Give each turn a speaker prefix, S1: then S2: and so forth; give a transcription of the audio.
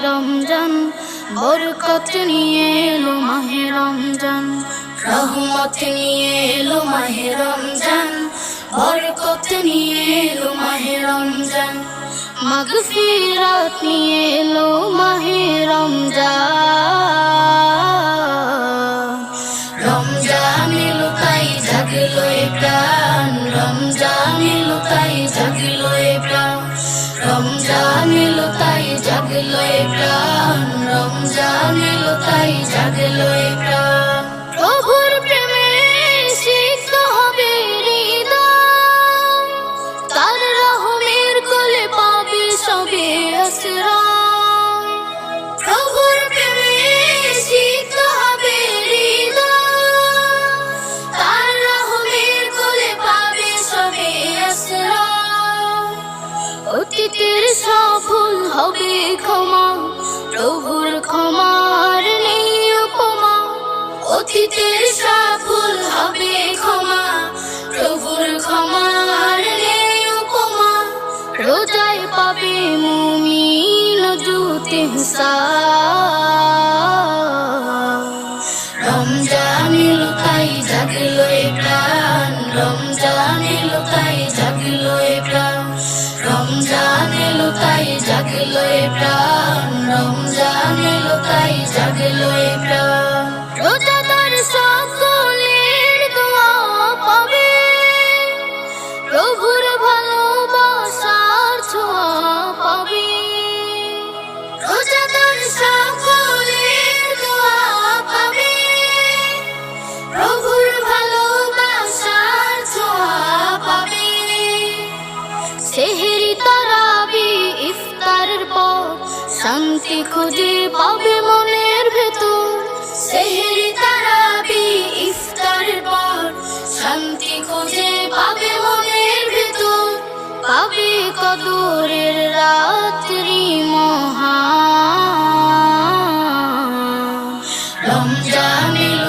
S1: রমজান, বরকত নিয়ে এলো মাহে রমজান, রহমত নিয়ে এলো মাহে রমজান, বরকত নিয়ে এলো মাহে রমজান, মাগফিরাত নিয়ে এলো মাহে রমজান। রমজান এলো তাই জাগলো এ প্রাণ, রমজান এলো তাই জাগলো এ প্রাণ, রমজান এলো তাই জাগলো এ প্রাণ, রমজান এলো তাই জাগলো এ প্রাণ। প্রভুর প্রেমে সিক্ত হবে হৃদয়, তার রহমের কোলে পাবে সবে আশ্রয়। প্রভুর প্রেমে সিক্ত হবে হৃদয়, তার রহমের কোলে পাবে সবে আশ্রয়। অতীতের সব ভুল হবে ক্ষমা, প্রভুর ক্ষমার নেই উপমা। অতীতের সব ভুল হবে ক্ষমা, প্রভুর ক্ষমার নেই উপমা। রোজায় পাবে মুমিন অযুত ইহসান। রমজান এলো তাই জাগলো এ প্রাণ, রমজান এলো তাই জাগলো এ প্রাণ, রমজান এলো তাই জাগলো এ প্রাণ, রমজান এলো তাই জাগলো এ প্রাণ। রোজাদার সকলের দোয়া পাবে, প্রভুর ভালোবাসার ছোঁয়া পাবে। রোজাদার সকলের দোয়া পাবে, প্রভুর ভালোবাসার ছোঁয়া পাবে। সেহরি তারাবি ইফতারের পর শান্তি খুঁজে পাবে মনের ভেতর। সেহরি তারাবি ইফতারের পর শান্তি খুঁজে পাবে মনের ভেতর। পাবে কদরের রাত্রি মহান। রমজান এলো